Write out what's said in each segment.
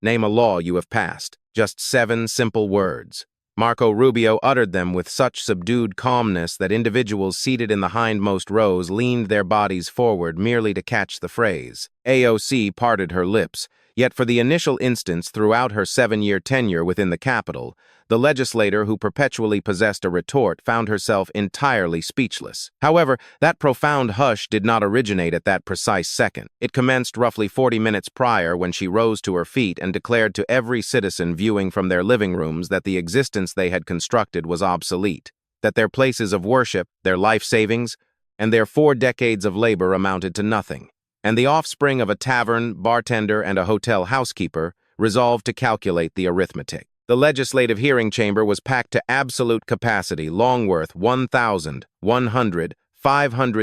Name a law you have passed. Just 7 simple words. Marco Rubio uttered them with such subdued calmness that individuals seated in the hindmost rows leaned their bodies forward merely to catch the phrase. AOC parted her lips, yet for the initial instance throughout her 7-year tenure within the Capitol, the legislator who perpetually possessed a retort found herself entirely speechless. However, that profound hush did not originate at that precise second. It commenced roughly 40 minutes prior when she rose to her feet and declared to every citizen viewing from their living rooms that the existence they had constructed was obsolete, that their places of worship, their life savings, and their 4 decades of labor amounted to nothing, and the offspring of a tavern, bartender, and a hotel housekeeper resolved to calculate the arithmetic. The legislative hearing chamber was packed to absolute capacity, Longworth 500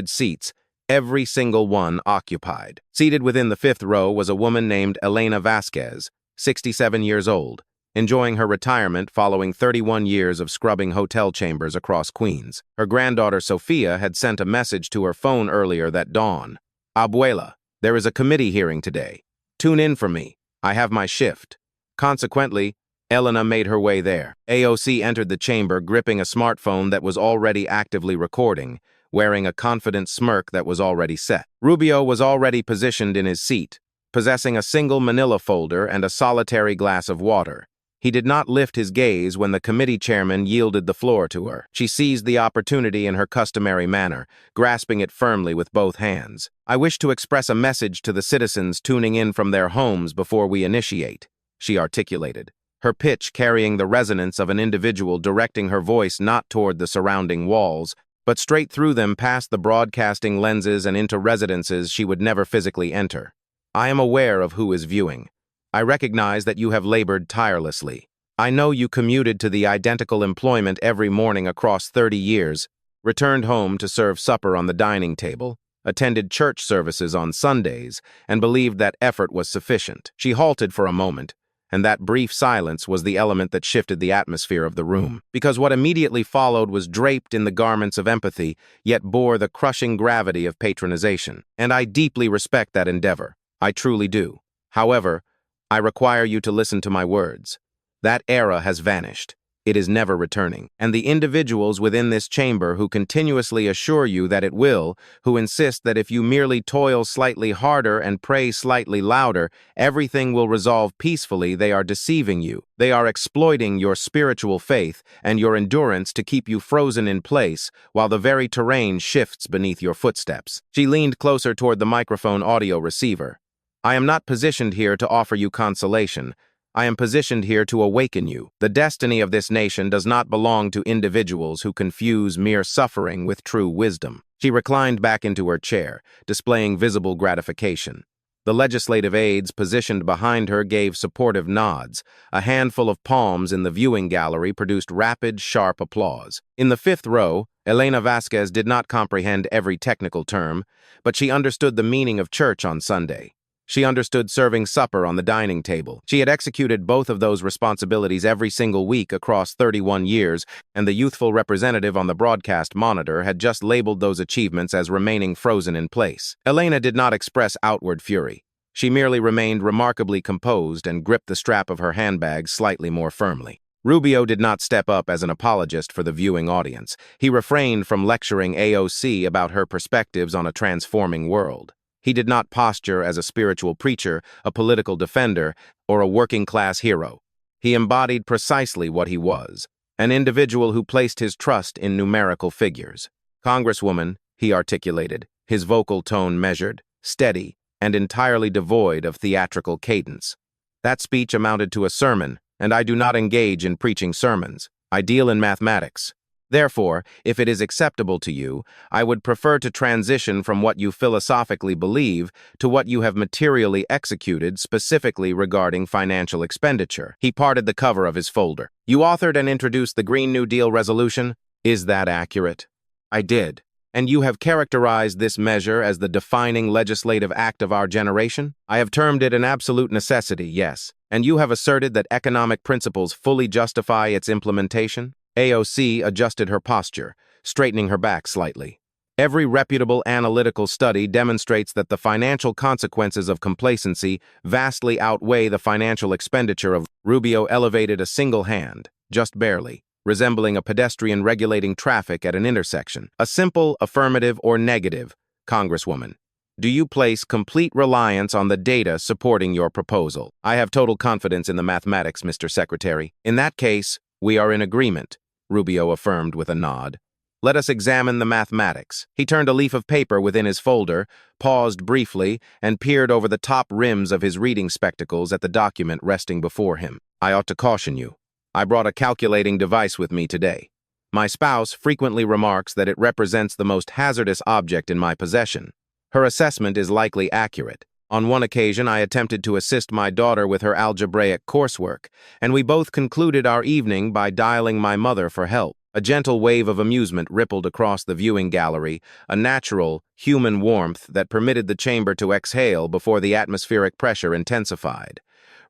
seats, every single one occupied. Seated within the 5th row was a woman named Elena Vasquez, 67 years old, enjoying her retirement following 31 years of scrubbing hotel chambers across Queens. Her granddaughter Sophia had sent a message to her phone earlier that dawn. Abuela, there is a committee hearing today. Tune in for me. I have my shift. Consequently, Elena made her way there. AOC entered the chamber gripping a smartphone that was already actively recording, wearing a confident smirk that was already set. Rubio was already positioned in his seat, possessing a single manila folder and a solitary glass of water. He did not lift his gaze when the committee chairman yielded the floor to her. She seized the opportunity in her customary manner, grasping it firmly with both hands. "I wish to express a message to the citizens tuning in from their homes before we initiate," she articulated, her pitch carrying the resonance of an individual directing her voice not toward the surrounding walls, but straight through them past the broadcasting lenses and into residences she would never physically enter. "I am aware of who is viewing. I recognize that you have labored tirelessly. I know you commuted to the identical employment every morning across 30 years, returned home to serve supper on the dining table, attended church services on Sundays, and believed that effort was sufficient." She halted for a moment, and that brief silence was the element that shifted the atmosphere of the room, because what immediately followed was draped in the garments of empathy, yet bore the crushing gravity of patronization. "And I deeply respect that endeavor. I truly do. However, I require you to listen to my words. That era has vanished. It is never returning. And the individuals within this chamber who continuously assure you that it will, who insist that if you merely toil slightly harder and pray slightly louder, everything will resolve peacefully, they are deceiving you. They are exploiting your spiritual faith and your endurance to keep you frozen in place while the very terrain shifts beneath your footsteps. She leaned closer toward the microphone audio receiver. "I am not positioned here to offer you consolation. I am positioned here to awaken you. The destiny of this nation does not belong to individuals who confuse mere suffering with true wisdom." She reclined back into her chair, displaying visible gratification. The legislative aides positioned behind her gave supportive nods. A handful of palms in the viewing gallery produced rapid, sharp applause. In the 5th row, Elena Vasquez did not comprehend every technical term, but she understood the meaning of church on Sunday. She understood serving supper on the dining table. She had executed both of those responsibilities every single week across 31 years, and the youthful representative on the broadcast monitor had just labeled those achievements as remaining frozen in place. Elena did not express outward fury. She merely remained remarkably composed and gripped the strap of her handbag slightly more firmly. Rubio did not step up as an apologist for the viewing audience. He refrained from lecturing AOC about her perspectives on a transforming world. He did not posture as a spiritual preacher, a political defender, or a working-class hero. He embodied precisely what he was, an individual who placed his trust in numerical figures. "Congresswoman," he articulated, his vocal tone measured, steady, and entirely devoid of theatrical cadence. "That speech amounted to a sermon, and I do not engage in preaching sermons. I deal in mathematics. Therefore, if it is acceptable to you, I would prefer to transition from what you philosophically believe to what you have materially executed, specifically regarding financial expenditure." He parted the cover of his folder. "You authored and introduced the Green New Deal resolution? Is that accurate?" "I did. And you have characterized this measure as the defining legislative act of our generation?" "I have termed it an absolute necessity, yes. And you have asserted that economic principles fully justify its implementation?" AOC adjusted her posture, straightening her back slightly. Every reputable analytical study demonstrates that the financial consequences of complacency vastly outweigh the financial expenditure of. Rubio elevated a single hand, just barely, resembling a pedestrian regulating traffic at an intersection. A simple affirmative or negative, Congresswoman. Do you place complete reliance on the data supporting your proposal? I have total confidence in the mathematics, Mr. Secretary. In that case, we are in agreement, Rubio affirmed with a nod. Let us examine the mathematics. He turned a leaf of paper within his folder, paused briefly, and peered over the top rims of his reading spectacles at the document resting before him. I ought to caution you. I brought a calculating device with me today. My spouse frequently remarks that it represents the most hazardous object in my possession. Her assessment is likely accurate. On one occasion, I attempted to assist my daughter with her algebraic coursework, and we both concluded our evening by dialing my mother for help. A gentle wave of amusement rippled across the viewing gallery, a natural, human warmth that permitted the chamber to exhale before the atmospheric pressure intensified.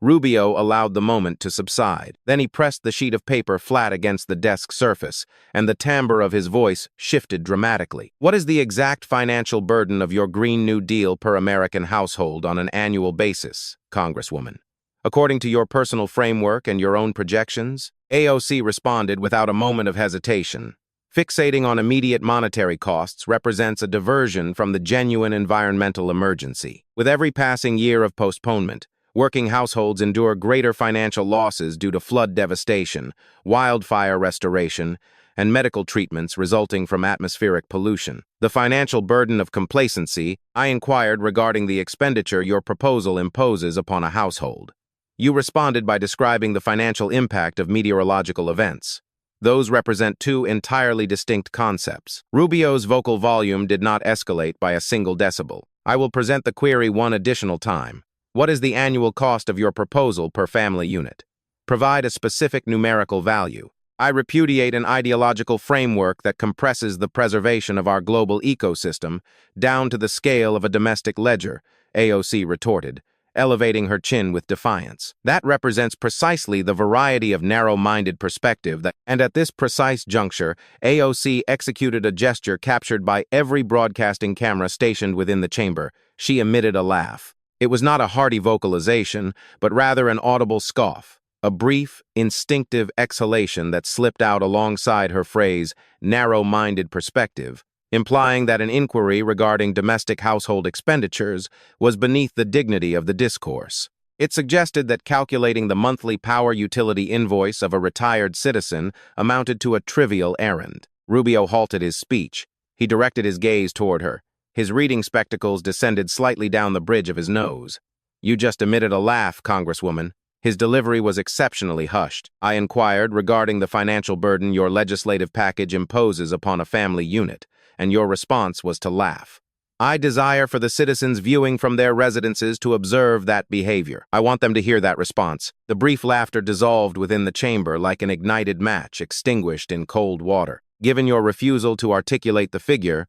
Rubio allowed the moment to subside. Then he pressed the sheet of paper flat against the desk surface, and the timbre of his voice shifted dramatically. What is the exact financial burden of your Green New Deal per American household on an annual basis, Congresswoman? According to your personal framework and your own projections? AOC responded without a moment of hesitation. Fixating on immediate monetary costs represents a diversion from the genuine environmental emergency. With every passing year of postponement, working households endure greater financial losses due to flood devastation, wildfire restoration, and medical treatments resulting from atmospheric pollution. The financial burden of complacency, I inquired regarding the expenditure your proposal imposes upon a household. You responded by describing the financial impact of meteorological events. Those represent two entirely distinct concepts. Rubio's vocal volume did not escalate by a single decibel. I will present the query one additional time. What is the annual cost of your proposal per family unit? Provide a specific numerical value. I repudiate an ideological framework that compresses the preservation of our global ecosystem down to the scale of a domestic ledger, AOC retorted, elevating her chin with defiance. That represents precisely the variety of narrow-minded perspective and at this precise juncture, AOC executed a gesture captured by every broadcasting camera stationed within the chamber. She emitted a laugh. It was not a hearty vocalization, but rather an audible scoff, a brief, instinctive exhalation that slipped out alongside her phrase, narrow-minded perspective, implying that an inquiry regarding domestic household expenditures was beneath the dignity of the discourse. It suggested that calculating the monthly power utility invoice of a retired citizen amounted to a trivial errand. Rubio halted his speech. He directed his gaze toward her. His reading spectacles descended slightly down the bridge of his nose. You just emitted a laugh, Congresswoman. His delivery was exceptionally hushed. I inquired regarding the financial burden your legislative package imposes upon a family unit, and your response was to laugh. I desire for the citizens viewing from their residences to observe that behavior. I want them to hear that response. The brief laughter dissolved within the chamber like an ignited match extinguished in cold water. Given your refusal to articulate the figure,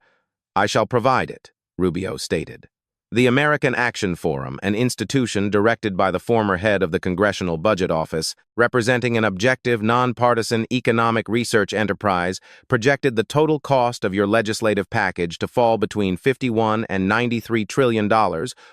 I shall provide it, Rubio stated. The American Action Forum, an institution directed by the former head of the Congressional Budget Office, representing an objective, nonpartisan economic research enterprise, projected the total cost of your legislative package to fall between $51 and $93 trillion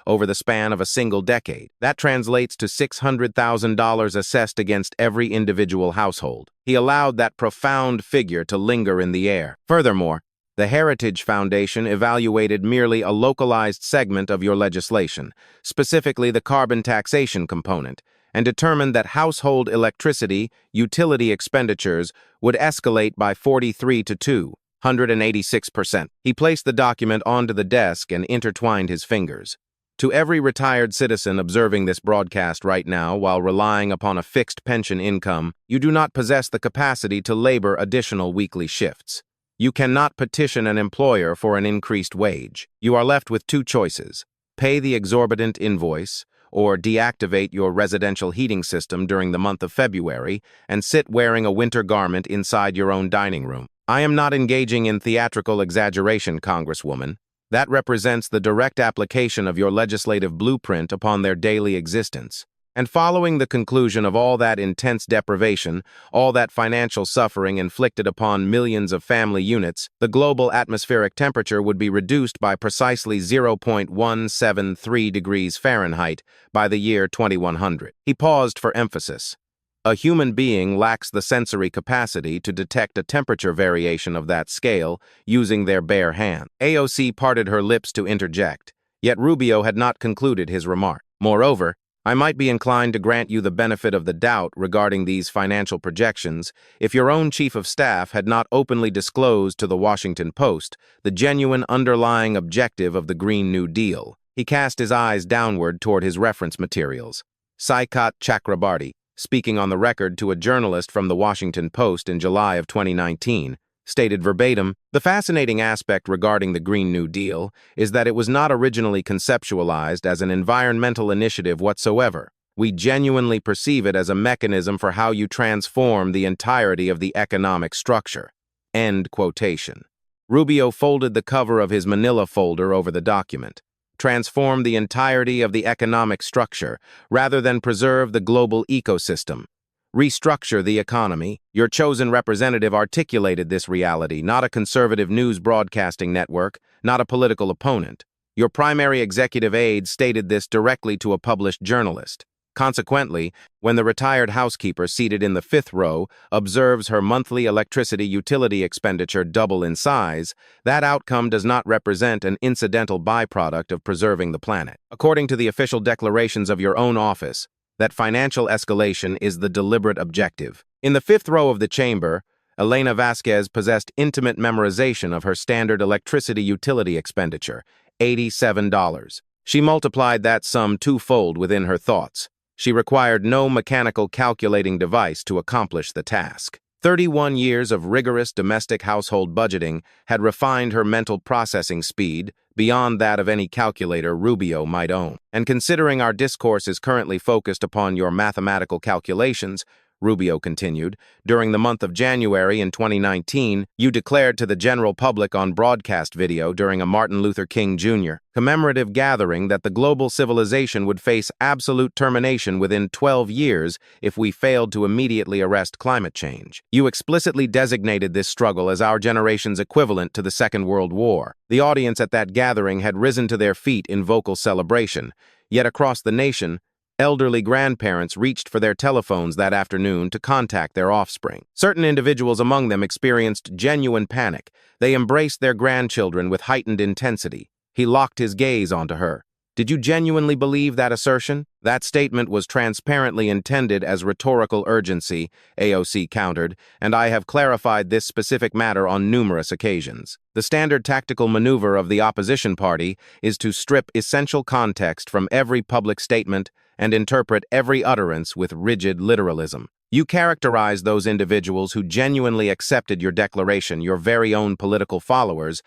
over the span of a single decade. That translates to $600,000 assessed against every individual household. He allowed that profound figure to linger in the air. Furthermore, the Heritage Foundation evaluated merely a localized segment of your legislation, specifically the carbon taxation component, and determined that household electricity utility expenditures would escalate by 43 to 286%. He placed the document onto the desk and intertwined his fingers. To every retired citizen observing this broadcast right now while relying upon a fixed pension income, you do not possess the capacity to labor additional weekly shifts. You cannot petition an employer for an increased wage. You are left with two choices: pay the exorbitant invoice, or deactivate your residential heating system during the month of February and sit wearing a winter garment inside your own dining room. I am not engaging in theatrical exaggeration, Congresswoman. That represents the direct application of your legislative blueprint upon their daily existence. And following the conclusion of all that intense deprivation, all that financial suffering inflicted upon millions of family units, the global atmospheric temperature would be reduced by precisely 0.173 degrees Fahrenheit by the year 2100. He paused for emphasis. A human being lacks the sensory capacity to detect a temperature variation of that scale using their bare hand. AOC parted her lips to interject, yet Rubio had not concluded his remark. Moreover, I might be inclined to grant you the benefit of the doubt regarding these financial projections if your own chief of staff had not openly disclosed to the Washington Post the genuine underlying objective of the Green New Deal. He cast his eyes downward toward his reference materials. Saikat Chakrabarty, speaking on the record to a journalist from the Washington Post in July of 2019, stated verbatim, "The fascinating aspect regarding the Green New Deal is that it was not originally conceptualized as an environmental initiative whatsoever. We genuinely perceive it as a mechanism for how you transform the entirety of the economic structure." End quotation. Rubio folded the cover of his manila folder over the document. Transform the entirety of the economic structure, rather than preserve the global ecosystem. Restructure the economy. Your chosen representative articulated this reality, not a conservative news broadcasting network, not a political opponent. Your primary executive aide stated this directly to a published journalist. Consequently, when the retired housekeeper seated in the fifth row observes her monthly electricity utility expenditure double in size, that outcome does not represent an incidental byproduct of preserving the planet. According to the official declarations of your own office, that financial escalation is the deliberate objective. In the fifth row of the chamber, Elena Vasquez possessed intimate memorization of her standard electricity utility expenditure, $87. She multiplied that sum twofold within her thoughts. She required no mechanical calculating device to accomplish the task. 31 years of rigorous domestic household budgeting had refined her mental processing speed beyond that of any calculator Rubio might own. And considering our discourse is currently focused upon your mathematical calculations, Rubio continued, during the month of January in 2019, you declared to the general public on broadcast video during a Martin Luther King Jr. commemorative gathering that the global civilization would face absolute termination within 12 years if we failed to immediately arrest climate change. You explicitly designated this struggle as our generation's equivalent to the Second World War. The audience at that gathering had risen to their feet in vocal celebration, yet across the nation, elderly grandparents reached for their telephones that afternoon to contact their offspring. Certain individuals among them experienced genuine panic. They embraced their grandchildren with heightened intensity. He locked his gaze onto her. Did you genuinely believe that assertion? That statement was transparently intended as rhetorical urgency, AOC countered, and I have clarified this specific matter on numerous occasions. The standard tactical maneuver of the opposition party is to strip essential context from every public statement and interpret every utterance with rigid literalism. You characterize those individuals who genuinely accepted your declaration, your very own political followers,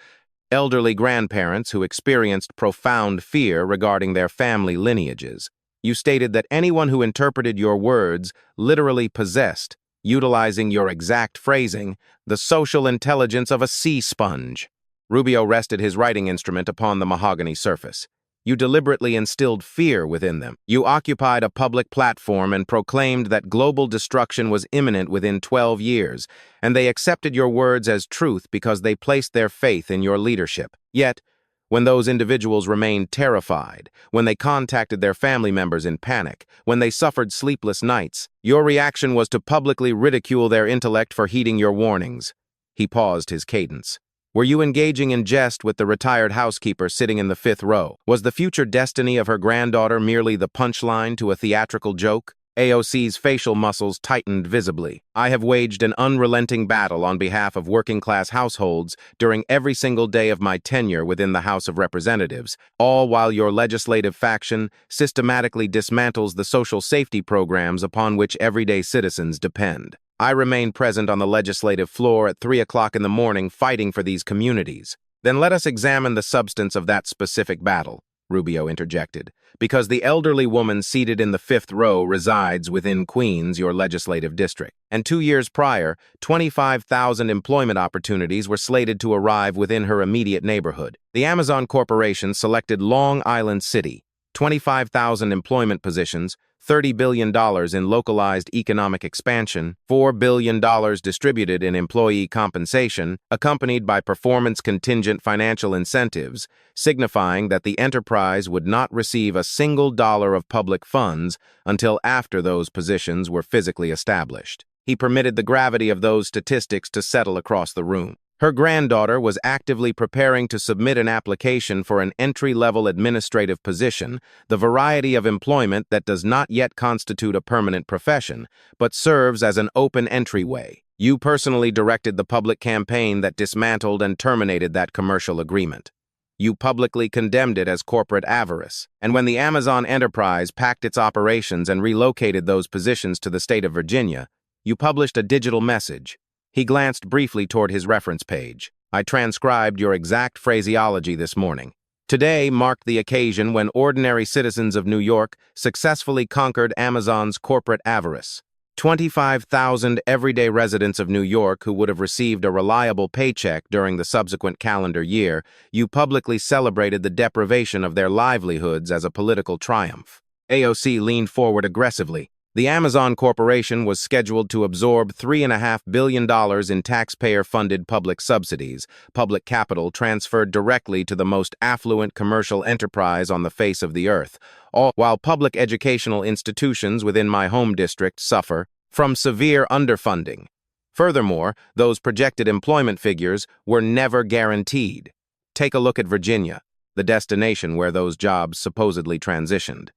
elderly grandparents who experienced profound fear regarding their family lineages. You stated that anyone who interpreted your words literally possessed, utilizing your exact phrasing, the social intelligence of a sea sponge. Rubio rested his writing instrument upon the mahogany surface. You deliberately instilled fear within them. You occupied a public platform and proclaimed that global destruction was imminent within 12 years, and they accepted your words as truth because they placed their faith in your leadership. Yet, when those individuals remained terrified, when they contacted their family members in panic, when they suffered sleepless nights, your reaction was to publicly ridicule their intellect for heeding your warnings. He paused his cadence. Were you engaging in jest with the retired housekeeper sitting in the fifth row? Was the future destiny of her granddaughter merely the punchline to a theatrical joke? AOC's facial muscles tightened visibly. I have waged an unrelenting battle on behalf of working-class households during every single day of my tenure within the House of Representatives, all while your legislative faction systematically dismantles the social safety programs upon which everyday citizens depend. I remain present on the legislative floor at 3 o'clock in the morning fighting for these communities. Then let us examine the substance of that specific battle, Rubio interjected, because the elderly woman seated in the fifth row resides within Queens, your legislative district. And 2 years prior, 25,000 employment opportunities were slated to arrive within her immediate neighborhood. The Amazon Corporation selected Long Island City, 25,000 employment positions, $30 billion in localized economic expansion, $4 billion distributed in employee compensation, accompanied by performance-contingent financial incentives, signifying that the enterprise would not receive a single dollar of public funds until after those positions were physically established. He permitted the gravity of those statistics to settle across the room. Her granddaughter was actively preparing to submit an application for an entry-level administrative position, the variety of employment that does not yet constitute a permanent profession, but serves as an open entryway. You personally directed the public campaign that dismantled and terminated that commercial agreement. You publicly condemned it as corporate avarice. And when the Amazon enterprise packed its operations and relocated those positions to the state of Virginia, you published a digital message. He glanced briefly toward his reference page. I transcribed your exact phraseology this morning. Today marked the occasion when ordinary citizens of New York successfully conquered Amazon's corporate avarice. 25,000 everyday residents of New York who would have received a reliable paycheck during the subsequent calendar year, you publicly celebrated the deprivation of their livelihoods as a political triumph. AOC leaned forward aggressively. The Amazon Corporation was scheduled to absorb $3.5 billion in taxpayer-funded public subsidies, public capital transferred directly to the most affluent commercial enterprise on the face of the earth, all while public educational institutions within my home district suffer from severe underfunding. Furthermore, those projected employment figures were never guaranteed. Take a look at Virginia, the destination where those jobs supposedly transitioned.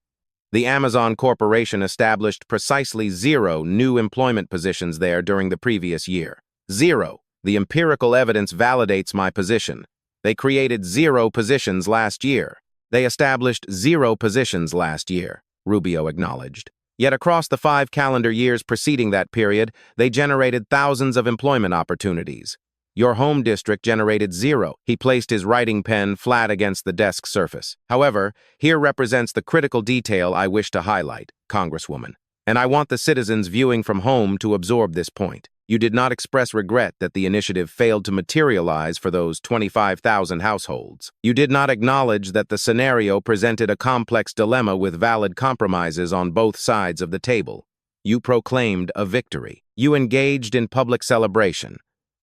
The Amazon Corporation established precisely 0 new employment positions there during the previous year. 0. The empirical evidence validates my position. They created 0 positions last year. They established 0 positions last year, Rubio acknowledged. Yet across the 5 calendar years preceding that period, they generated thousands of employment opportunities. Your home district generated 0. He placed his writing pen flat against the desk surface. However, here represents the critical detail I wish to highlight, Congresswoman. And I want the citizens viewing from home to absorb this point. You did not express regret that the initiative failed to materialize for those 25,000 households. You did not acknowledge that the scenario presented a complex dilemma with valid compromises on both sides of the table. You proclaimed a victory. You engaged in public celebration.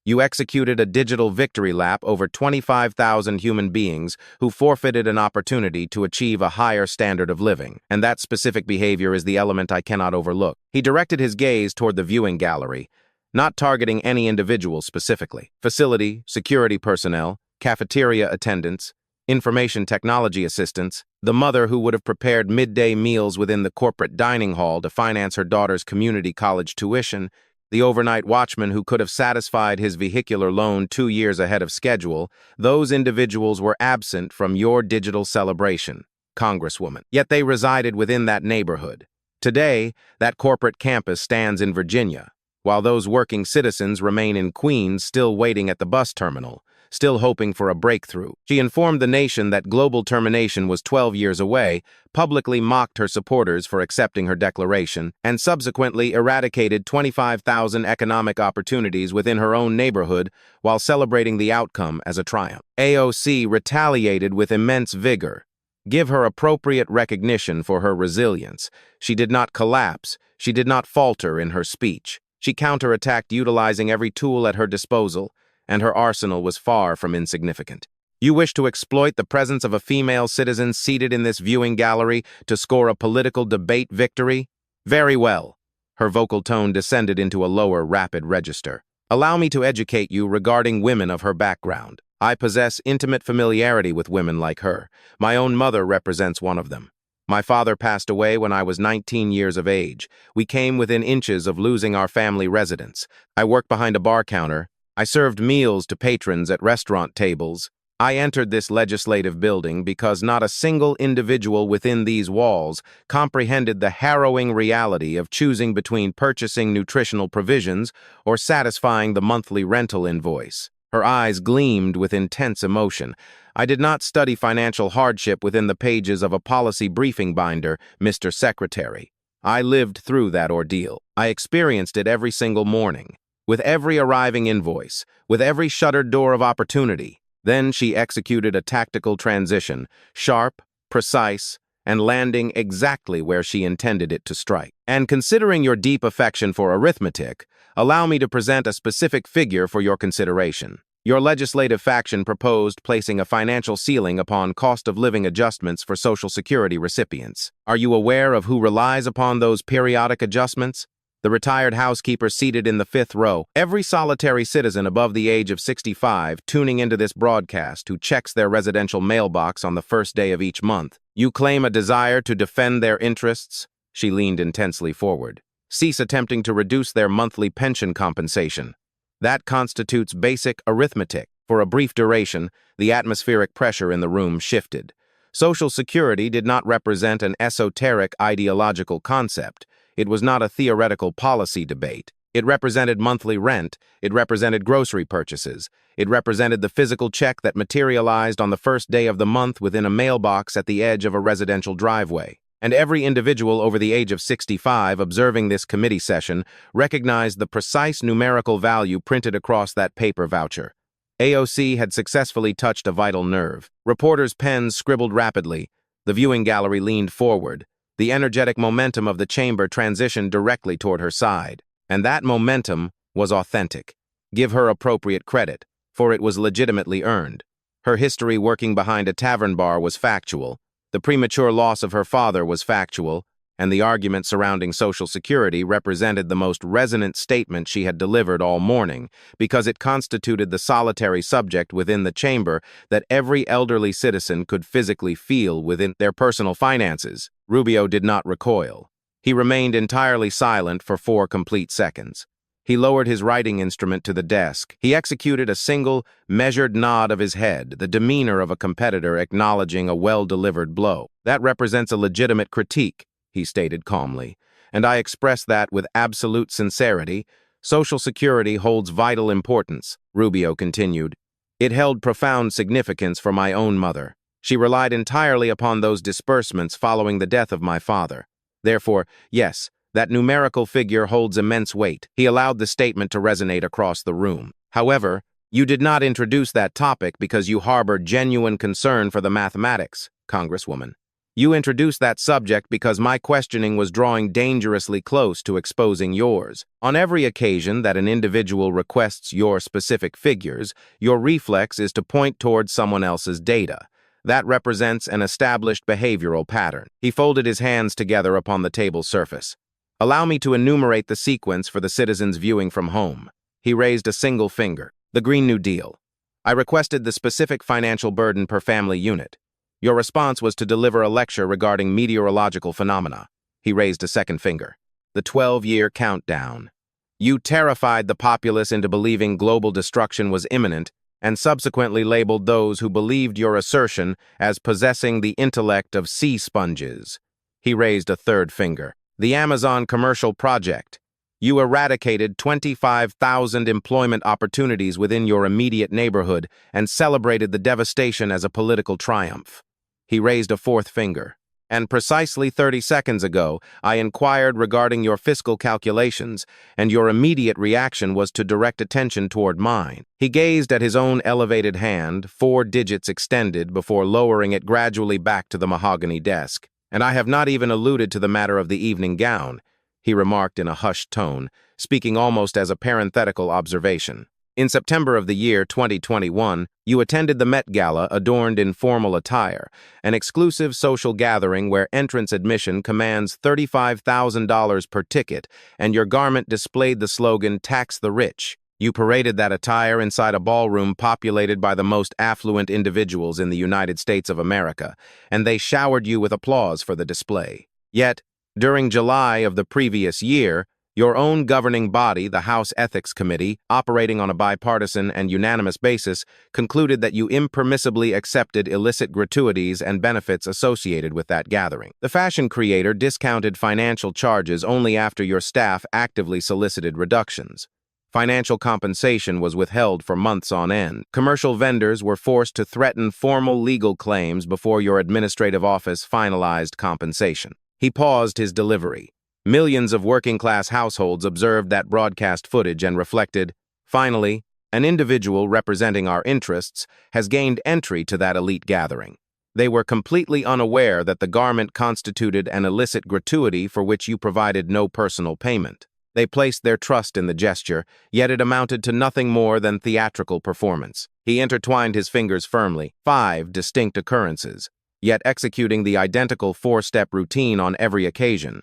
You executed a digital victory lap over 25,000 human beings who forfeited an opportunity to achieve a higher standard of living. And that specific behavior is the element I cannot overlook. He directed his gaze toward the viewing gallery, not targeting any individual specifically. Facility, security personnel, cafeteria attendants, information technology assistants, the mother who would have prepared midday meals within the corporate dining hall to finance her daughter's community college tuition, the overnight watchman who could have satisfied his vehicular loan 2 years ahead of schedule, those individuals were absent from your digital celebration, Congresswoman. Yet they resided within that neighborhood. Today, that corporate campus stands in Virginia, while those working citizens remain in Queens still waiting at the bus terminal, still hoping for a breakthrough. She informed the nation that global termination was 12 years away, publicly mocked her supporters for accepting her declaration, and subsequently eradicated 25,000 economic opportunities within her own neighborhood while celebrating the outcome as a triumph. AOC retaliated with immense vigor. Give her appropriate recognition for her resilience. She did not collapse. She did not falter in her speech. She counterattacked utilizing every tool at her disposal, and her arsenal was far from insignificant. You wish to exploit the presence of a female citizen seated in this viewing gallery to score a political debate victory? Very well. Her vocal tone descended into a lower, rapid register. Allow me to educate you regarding women of her background. I possess intimate familiarity with women like her. My own mother represents one of them. My father passed away when I was 19 years of age. We came within inches of losing our family residence. I worked behind a bar counter. I served meals to patrons at restaurant tables. I entered this legislative building because not a single individual within these walls comprehended the harrowing reality of choosing between purchasing nutritional provisions or satisfying the monthly rental invoice. Her eyes gleamed with intense emotion. I did not study financial hardship within the pages of a policy briefing binder, Mr. Secretary. I lived through that ordeal. I experienced it every single morning. With every arriving invoice, with every shuttered door of opportunity. Then she executed a tactical transition, sharp, precise, and landing exactly where she intended it to strike. And considering your deep affection for arithmetic, allow me to present a specific figure for your consideration. Your legislative faction proposed placing a financial ceiling upon cost of living adjustments for Social Security recipients. Are you aware of who relies upon those periodic adjustments? The retired housekeeper seated in the fifth row. Every solitary citizen above the age of 65 tuning into this broadcast who checks their residential mailbox on the first day of each month. You claim a desire to defend their interests? She leaned intensely forward. Cease attempting to reduce their monthly pension compensation. That constitutes basic arithmetic. For a brief duration, the atmospheric pressure in the room shifted. Social Security did not represent an esoteric ideological concept. It was not a theoretical policy debate. It represented monthly rent. It represented grocery purchases. It represented the physical check that materialized on the first day of the month within a mailbox at the edge of a residential driveway. And every individual over the age of 65 observing this committee session recognized the precise numerical value printed across that paper voucher. AOC had successfully touched a vital nerve. Reporters' pens scribbled rapidly. The viewing gallery leaned forward. The energetic momentum of the chamber transitioned directly toward her side. And that momentum was authentic. Give her appropriate credit, for it was legitimately earned. Her history working behind a tavern bar was factual. The premature loss of her father was factual, and the argument surrounding Social Security represented the most resonant statement she had delivered all morning, because it constituted the solitary subject within the chamber that every elderly citizen could physically feel within their personal finances. Rubio did not recoil. He remained entirely silent for 4 complete seconds. He lowered his writing instrument to the desk. He executed a single, measured nod of his head, the demeanor of a competitor acknowledging a well-delivered blow. That represents a legitimate critique, he stated calmly, and I express that with absolute sincerity. Social Security holds vital importance, Rubio continued. It held profound significance for my own mother. She relied entirely upon those disbursements following the death of my father. Therefore, yes, that numerical figure holds immense weight. He allowed the statement to resonate across the room. However, you did not introduce that topic because you harbor genuine concern for the mathematics, Congresswoman. You introduced that subject because my questioning was drawing dangerously close to exposing yours. On every occasion that an individual requests your specific figures, your reflex is to point towards someone else's data. That represents an established behavioral pattern. He folded his hands together upon the table's surface. Allow me to enumerate the sequence for the citizens viewing from home. He raised a single finger. The Green New Deal. I requested the specific financial burden per family unit. Your response was to deliver a lecture regarding meteorological phenomena. He raised a second finger. The 12-year countdown. You terrified the populace into believing global destruction was imminent and subsequently labeled those who believed your assertion as possessing the intellect of sea sponges. He raised a third finger. The Amazon Commercial Project. You eradicated 25,000 employment opportunities within your immediate neighborhood and celebrated the devastation as a political triumph. He raised a fourth finger. And precisely 30 seconds ago, I inquired regarding your fiscal calculations, and your immediate reaction was to direct attention toward mine. He gazed at his own elevated hand, 4 digits extended, before lowering it gradually back to the mahogany desk. And I have not even alluded to the matter of the evening gown, he remarked in a hushed tone, speaking almost as a parenthetical observation. In September of the year 2021, you attended the Met Gala adorned in formal attire, an exclusive social gathering where entrance admission commands $35,000 per ticket, and your garment displayed the slogan, "Tax the Rich." You paraded that attire inside a ballroom populated by the most affluent individuals in the United States of America, and they showered you with applause for the display. Yet, during July of the previous year, your own governing body, the House Ethics Committee, operating on a bipartisan and unanimous basis, concluded that you impermissibly accepted illicit gratuities and benefits associated with that gathering. The fashion creator discounted financial charges only after your staff actively solicited reductions. Financial compensation was withheld for months on end. Commercial vendors were forced to threaten formal legal claims before your administrative office finalized compensation. He paused his delivery. Millions of working-class households observed that broadcast footage and reflected, finally, an individual representing our interests has gained entry to that elite gathering. They were completely unaware that the garment constituted an illicit gratuity for which you provided no personal payment. They placed their trust in the gesture, yet it amounted to nothing more than theatrical performance. He intertwined his fingers firmly. 5 distinct occurrences, yet executing the identical 4-step routine on every occasion.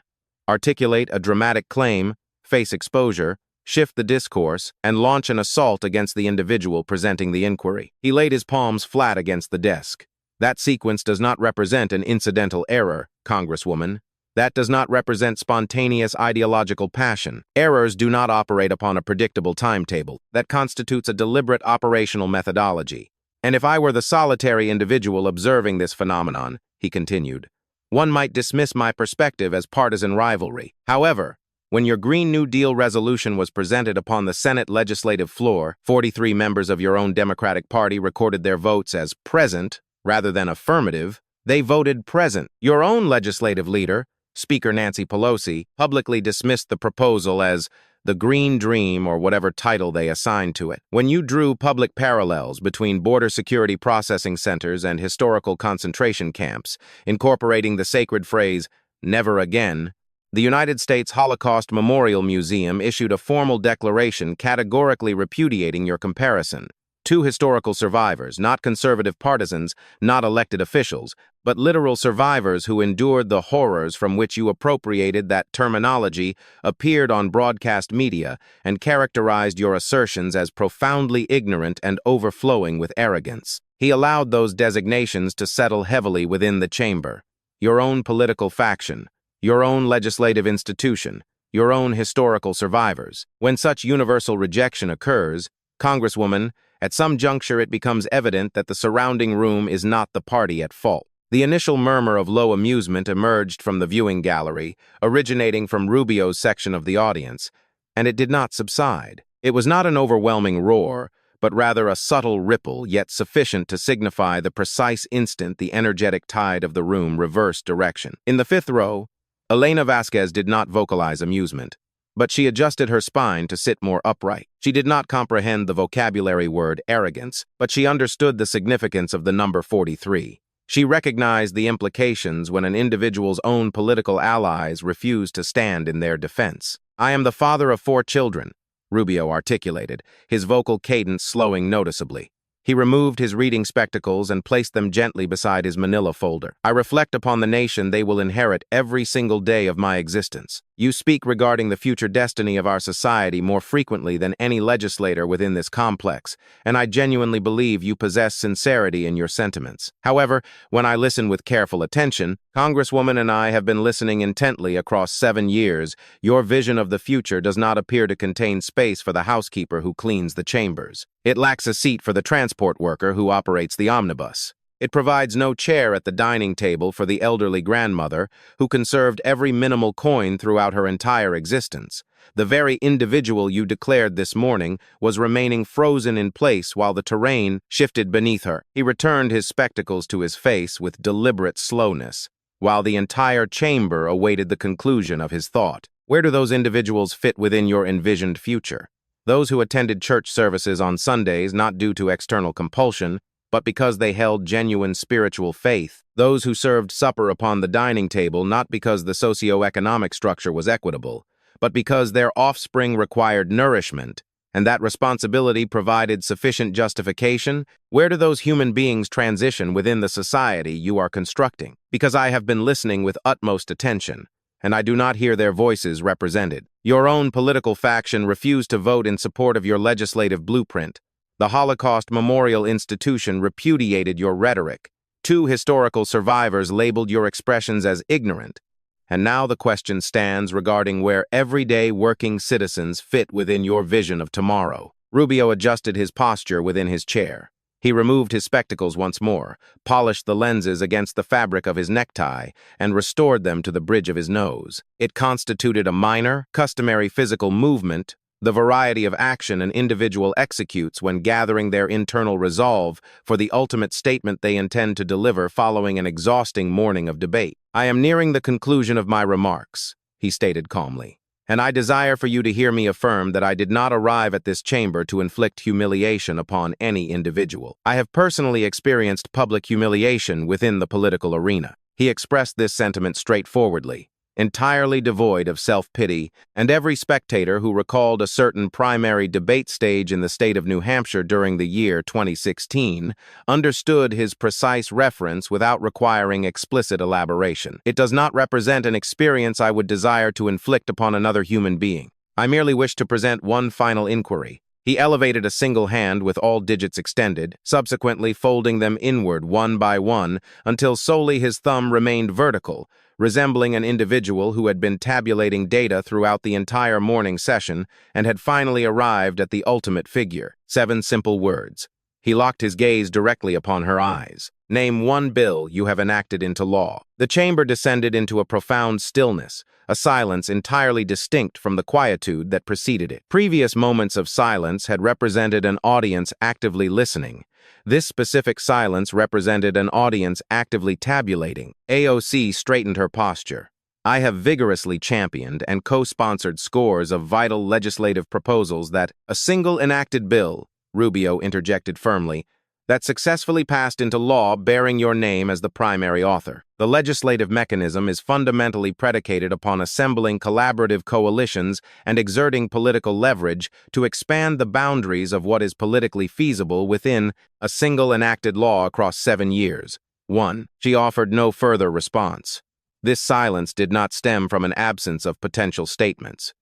Articulate a dramatic claim, face exposure, shift the discourse, and launch an assault against the individual presenting the inquiry. He laid his palms flat against the desk. That sequence does not represent an incidental error, Congresswoman. That does not represent spontaneous ideological passion. Errors do not operate upon a predictable timetable. That constitutes a deliberate operational methodology. And if I were the solitary individual observing this phenomenon, he continued, one might dismiss my perspective as partisan rivalry. However, when your Green New Deal resolution was presented upon the Senate legislative floor, 43 members of your own Democratic Party recorded their votes as present rather than affirmative. They voted present. Your own legislative leader, Speaker Nancy Pelosi, publicly dismissed the proposal as the Green Dream or whatever title they assigned to it. When you drew public parallels between border security processing centers and historical concentration camps, incorporating the sacred phrase, never again, the United States Holocaust Memorial Museum issued a formal declaration categorically repudiating your comparison. 2 historical survivors, not conservative partisans, not elected officials, but literal survivors who endured the horrors from which you appropriated that terminology, appeared on broadcast media and characterized your assertions as profoundly ignorant and overflowing with arrogance. He allowed those designations to settle heavily within the chamber. Your own political faction, your own legislative institution, your own historical survivors. When such universal rejection occurs, Congresswoman, at some juncture it becomes evident that the surrounding room is not the party at fault. The initial murmur of low amusement emerged from the viewing gallery, originating from Rubio's section of the audience, and it did not subside. It was not an overwhelming roar, but rather a subtle ripple, yet sufficient to signify the precise instant the energetic tide of the room reversed direction. In the 5th row, Elena Vasquez did not vocalize amusement, but she adjusted her spine to sit more upright. She did not comprehend the vocabulary word arrogance, but she understood the significance of the number 43. She recognized the implications when an individual's own political allies refuse to stand in their defense. I am the father of 4 children, Rubio articulated, his vocal cadence slowing noticeably. He removed his reading spectacles and placed them gently beside his manila folder. I reflect upon the nation they will inherit every single day of my existence. You speak regarding the future destiny of our society more frequently than any legislator within this complex, and I genuinely believe you possess sincerity in your sentiments. However, when I listen with careful attention, Congresswoman and I have been listening intently across 7 years. Your vision of the future does not appear to contain space for the housekeeper who cleans the chambers. It lacks a seat for the transport worker who operates the omnibus. It provides no chair at the dining table for the elderly grandmother who conserved every minimal coin throughout her entire existence. The very individual you declared this morning was remaining frozen in place while the terrain shifted beneath her. He returned his spectacles to his face with deliberate slowness, while the entire chamber awaited the conclusion of his thought. Where do those individuals fit within your envisioned future? Those who attended church services on Sundays not due to external compulsion, but because they held genuine spiritual faith. Those who served supper upon the dining table not because the socio-economic structure was equitable, but because their offspring required nourishment, and that responsibility provided sufficient justification. Where do those human beings transition within the society you are constructing? Because I have been listening with utmost attention, and I do not hear their voices represented. Your own political faction refused to vote in support of your legislative blueprint. The Holocaust Memorial Institution repudiated your rhetoric. 2 historical survivors labeled your expressions as ignorant. And now the question stands regarding where everyday working citizens fit within your vision of tomorrow. Rubio adjusted his posture within his chair. He removed his spectacles once more, polished the lenses against the fabric of his necktie, and restored them to the bridge of his nose. It constituted a minor, customary physical movement, the variety of action an individual executes when gathering their internal resolve for the ultimate statement they intend to deliver following an exhausting morning of debate. I am nearing the conclusion of my remarks, he stated calmly, and I desire for you to hear me affirm that I did not arrive at this chamber to inflict humiliation upon any individual. I have personally experienced public humiliation within the political arena. He expressed this sentiment straightforwardly, entirely devoid of self-pity, and every spectator who recalled a certain primary debate stage in the state of New Hampshire during the year 2016 understood his precise reference without requiring explicit elaboration. It does not represent an experience I would desire to inflict upon another human being. I merely wish to present one final inquiry. He elevated a single hand with all digits extended, subsequently folding them inward one by one until solely his thumb remained vertical, resembling an individual who had been tabulating data throughout the entire morning session and had finally arrived at the ultimate figure. 7 simple words. He locked his gaze directly upon her eyes. Name one bill you have enacted into law. The chamber descended into a profound stillness, a silence entirely distinct from the quietude that preceded it. Previous moments of silence had represented an audience actively listening. This specific silence represented an audience actively tabulating. AOC straightened her posture. I have vigorously championed and co-sponsored scores of vital legislative proposals that a single enacted bill, Rubio interjected firmly, that successfully passed into law bearing your name as the primary author. The legislative mechanism is fundamentally predicated upon assembling collaborative coalitions and exerting political leverage to expand the boundaries of what is politically feasible within a single enacted law across 7 years. 1. She offered no further response. This silence did not stem from an absence of potential statements.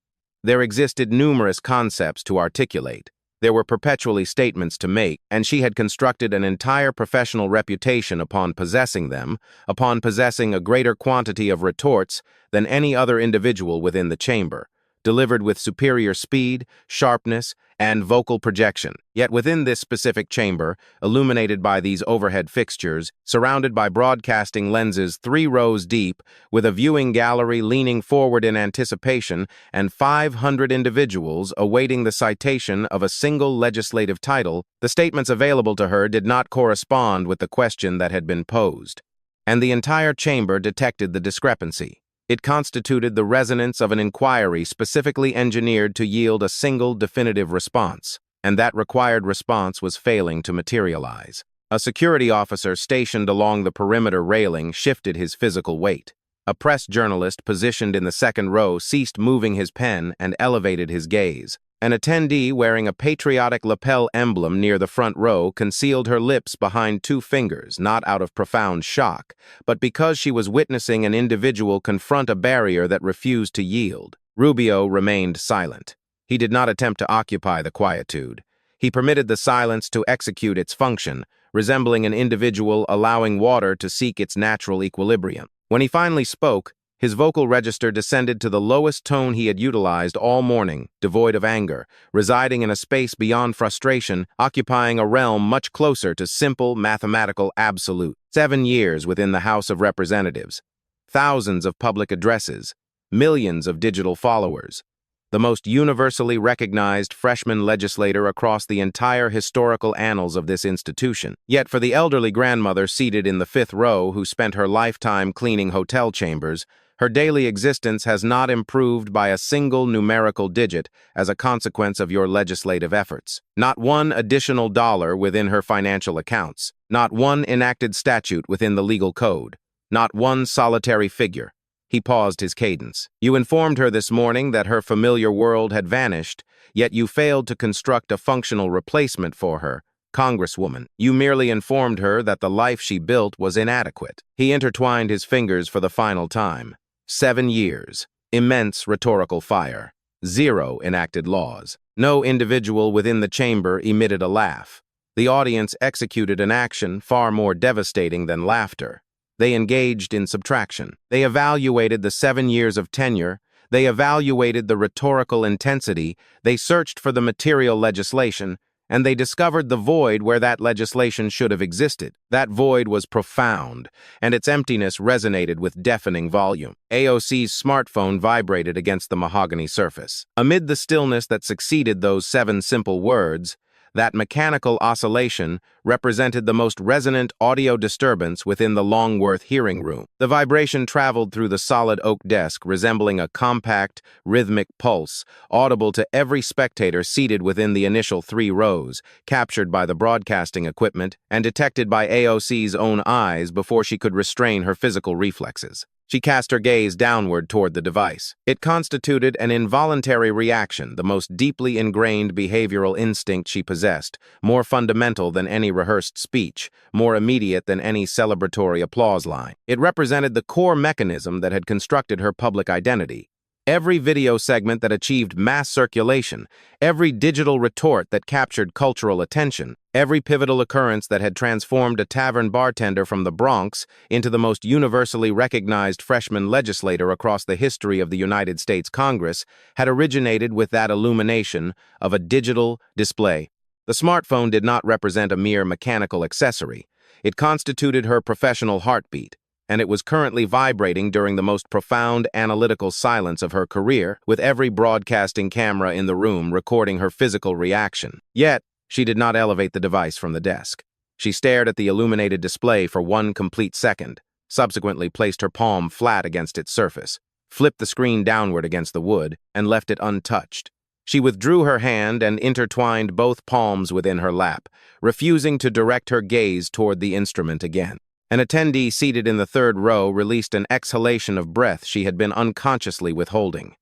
There existed numerous concepts to articulate. There were perpetually statements to make, and she had constructed an entire professional reputation upon possessing them, upon possessing a greater quantity of retorts than any other individual within the chamber, delivered with superior speed, sharpness, and vocal projection. Yet within this specific chamber, illuminated by these overhead fixtures, surrounded by broadcasting lenses 3 rows deep, with a viewing gallery leaning forward in anticipation, and 500 individuals awaiting the citation of a single legislative title, the statements available to her did not correspond with the question that had been posed. And the entire chamber detected the discrepancy. It constituted the resonance of an inquiry specifically engineered to yield a single definitive response, and that required response was failing to materialize. A security officer stationed along the perimeter railing shifted his physical weight. A press journalist positioned in the second row ceased moving his pen and elevated his gaze. An attendee wearing a patriotic lapel emblem near the front row concealed her lips behind 2 fingers, not out of profound shock, but because she was witnessing an individual confront a barrier that refused to yield. Rubio remained silent. He did not attempt to occupy the quietude. He permitted the silence to execute its function, resembling an individual allowing water to seek its natural equilibrium. When he finally spoke, his vocal register descended to the lowest tone he had utilized all morning, devoid of anger, residing in a space beyond frustration, occupying a realm much closer to simple mathematical absolute. 7 years within the House of Representatives, thousands of public addresses, millions of digital followers, the most universally recognized freshman legislator across the entire historical annals of this institution. Yet for the elderly grandmother seated in the 5th row who spent her lifetime cleaning hotel chambers, her daily existence has not improved by a single numerical digit as a consequence of your legislative efforts. Not one additional dollar within her financial accounts. Not one enacted statute within the legal code. Not one solitary figure. He paused his cadence. You informed her this morning that her familiar world had vanished, yet you failed to construct a functional replacement for her. Congresswoman, you merely informed her that the life she built was inadequate. He intertwined his fingers for the final time. 7 years. Immense rhetorical fire. 0 enacted laws. No individual within the chamber emitted a laugh. The audience executed an action far more devastating than laughter. They engaged in subtraction. They evaluated the 7 years of tenure. They evaluated the rhetorical intensity. They searched for the material legislation, and they discovered the void where that legislation should have existed. That void was profound, and its emptiness resonated with deafening volume. AOC's smartphone vibrated against the mahogany surface. Amid the stillness that succeeded those 7 simple words, That mechanical oscillation represented the most resonant audio disturbance within the Longworth hearing room. The vibration traveled through the solid oak desk, resembling a compact, rhythmic pulse, audible to every spectator seated within the initial 3 rows, captured by the broadcasting equipment and detected by AOC's own eyes before she could restrain her physical reflexes. She cast her gaze downward toward the device. It constituted an involuntary reaction, the most deeply ingrained behavioral instinct she possessed, more fundamental than any rehearsed speech, more immediate than any celebratory applause line. It represented the core mechanism that had constructed her public identity. Every video segment that achieved mass circulation, every digital retort that captured cultural attention, every pivotal occurrence that had transformed a tavern bartender from the Bronx into the most universally recognized freshman legislator across the history of the United States Congress had originated with that illumination of a digital display. The smartphone did not represent a mere mechanical accessory. It constituted her professional heartbeat, and it was currently vibrating during the most profound analytical silence of her career, with every broadcasting camera in the room recording her physical reaction. Yet, she did not elevate the device from the desk. She stared at the illuminated display for 1 complete second, subsequently placed her palm flat against its surface, flipped the screen downward against the wood, and left it untouched. She withdrew her hand and intertwined both palms within her lap, refusing to direct her gaze toward the instrument again. An attendee seated in the 3rd row released an exhalation of breath she had been unconsciously withholding.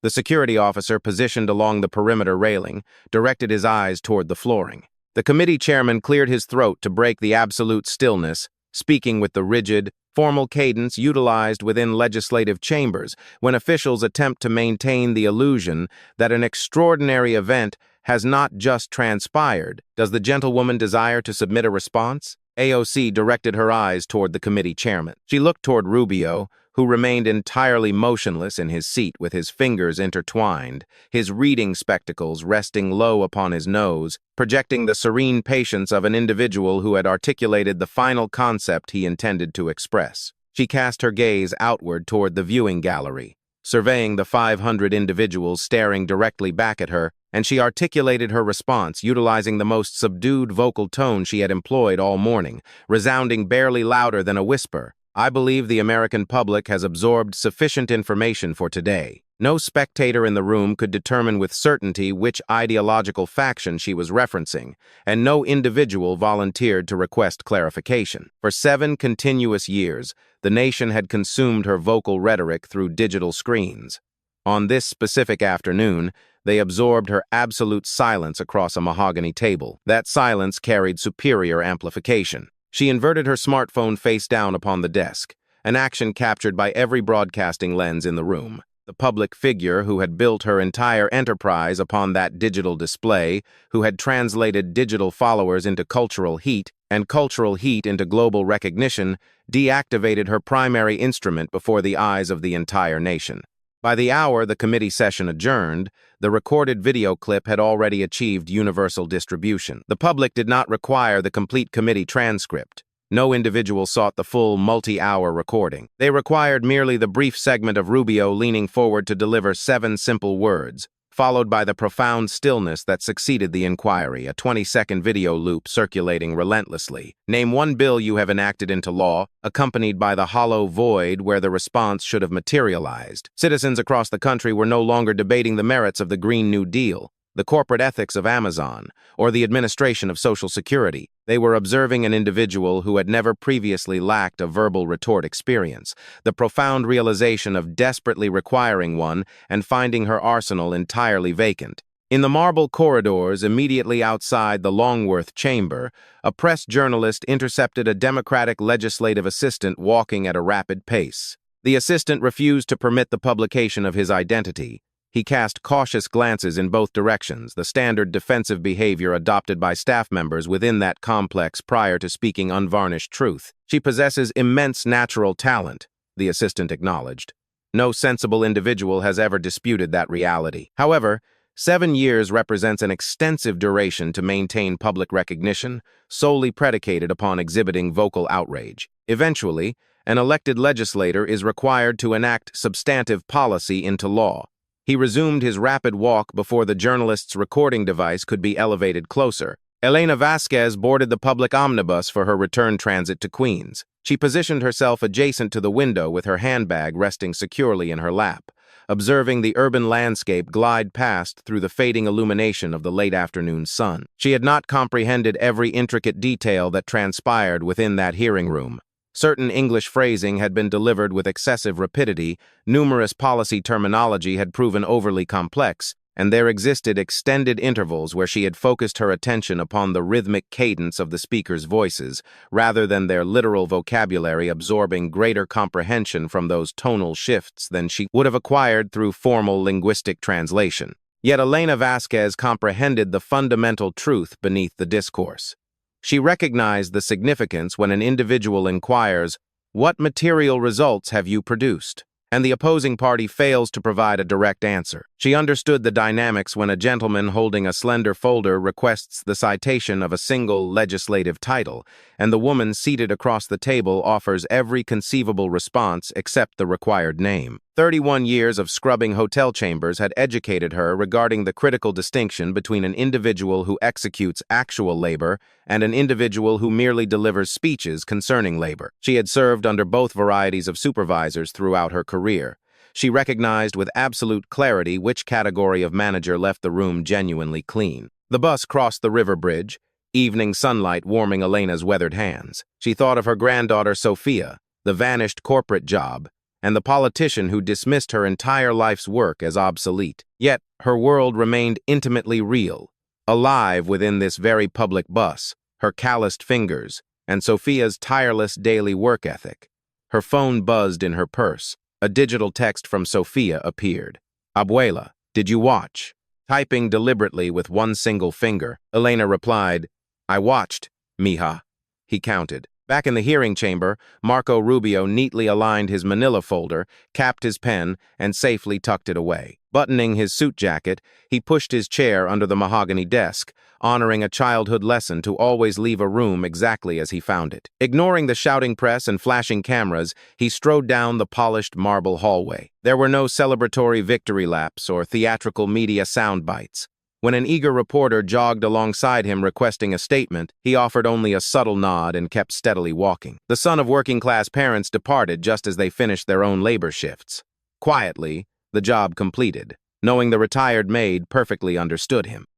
The security officer, positioned along the perimeter railing, directed his eyes toward the flooring. The committee chairman cleared his throat to break the absolute stillness, speaking with the rigid, formal cadence utilized within legislative chambers when officials attempt to maintain the illusion that an extraordinary event has not just transpired. Does the gentlewoman desire to submit a response? AOC directed her eyes toward the committee chairman. She looked toward Rubio, who remained entirely motionless in his seat with his fingers intertwined, his reading spectacles resting low upon his nose, projecting the serene patience of an individual who had articulated the final concept he intended to express. She cast her gaze outward toward the viewing gallery, surveying the 500 individuals staring directly back at her, and she articulated her response, utilizing the most subdued vocal tone she had employed all morning, resounding barely louder than a whisper. I believe the American public has absorbed sufficient information for today. No spectator in the room could determine with certainty which ideological faction she was referencing, and no individual volunteered to request clarification. For 7 continuous years, the nation had consumed her vocal rhetoric through digital screens. On this specific afternoon, they absorbed her absolute silence across a mahogany table. That silence carried superior amplification. She inverted her smartphone face down upon the desk, an action captured by every broadcasting lens in the room. The public figure who had built her entire enterprise upon that digital display, who had translated digital followers into cultural heat, and cultural heat into global recognition, deactivated her primary instrument before the eyes of the entire nation. By the hour the committee session adjourned, the recorded video clip had already achieved universal distribution. The public did not require the complete committee transcript. No individual sought the full multi-hour recording. They required merely the brief segment of Rubio leaning forward to deliver 7 simple words, followed by the profound stillness that succeeded the inquiry, a 20-second video loop circulating relentlessly. Name 1 bill you have enacted into law, accompanied by the hollow void where the response should have materialized. Citizens across the country were no longer debating the merits of the Green New Deal, the corporate ethics of Amazon, or the administration of Social Security. They were observing an individual who had never previously lacked a verbal retort experience, the profound realization of desperately requiring one and finding her arsenal entirely vacant. In the marble corridors immediately outside the Longworth chamber, a press journalist intercepted a Democratic legislative assistant walking at a rapid pace. The assistant refused to permit the publication of his identity. He cast cautious glances in both directions, the standard defensive behavior adopted by staff members within that complex prior to speaking unvarnished truth. She possesses immense natural talent, the assistant acknowledged. No sensible individual has ever disputed that reality. However, 7 years represents an extensive duration to maintain public recognition, solely predicated upon exhibiting vocal outrage. Eventually, an elected legislator is required to enact substantive policy into law. He resumed his rapid walk before the journalist's recording device could be elevated closer. Elena Vasquez boarded the public omnibus for her return transit to Queens. She positioned herself adjacent to the window with her handbag resting securely in her lap, observing the urban landscape glide past through the fading illumination of the late afternoon sun. She had not comprehended every intricate detail that transpired within that hearing room. Certain English phrasing had been delivered with excessive rapidity, numerous policy terminology had proven overly complex, and there existed extended intervals where she had focused her attention upon the rhythmic cadence of the speakers' voices, rather than their literal vocabulary absorbing greater comprehension from those tonal shifts than she would have acquired through formal linguistic translation. Yet Elena Vasquez comprehended the fundamental truth beneath the discourse. She recognized the significance when an individual inquires, "What material results have you produced?" and the opposing party fails to provide a direct answer. She understood the dynamics when a gentleman holding a slender folder requests the citation of a single legislative title, and the woman seated across the table offers every conceivable response except the required name. 31 years of scrubbing hotel chambers had educated her regarding the critical distinction between an individual who executes actual labor and an individual who merely delivers speeches concerning labor. She had served under both varieties of supervisors throughout her career. She recognized with absolute clarity which category of manager left the room genuinely clean. The bus crossed the river bridge, evening sunlight warming Elena's weathered hands. She thought of her granddaughter Sophia, the vanished corporate job, and the politician who dismissed her entire life's work as obsolete. Yet her world remained intimately real, alive within this very public bus, her calloused fingers, and Sophia's tireless daily work ethic. Her phone buzzed in her purse. A digital text from Sophia appeared. "Abuela, did you watch?" Typing deliberately with one single finger, Elena replied, "I watched, mija." He counted. Back in the hearing chamber, Marco Rubio neatly aligned his manila folder, capped his pen, and safely tucked it away. Buttoning his suit jacket, he pushed his chair under the mahogany desk, honoring a childhood lesson to always leave a room exactly as he found it. Ignoring the shouting press and flashing cameras, he strode down the polished marble hallway. There were no celebratory victory laps or theatrical media sound bites. When an eager reporter jogged alongside him requesting a statement, he offered only a subtle nod and kept steadily walking. The son of working-class parents departed just as they finished their own labor shifts. Quietly, the job completed, knowing the retired maid perfectly understood him.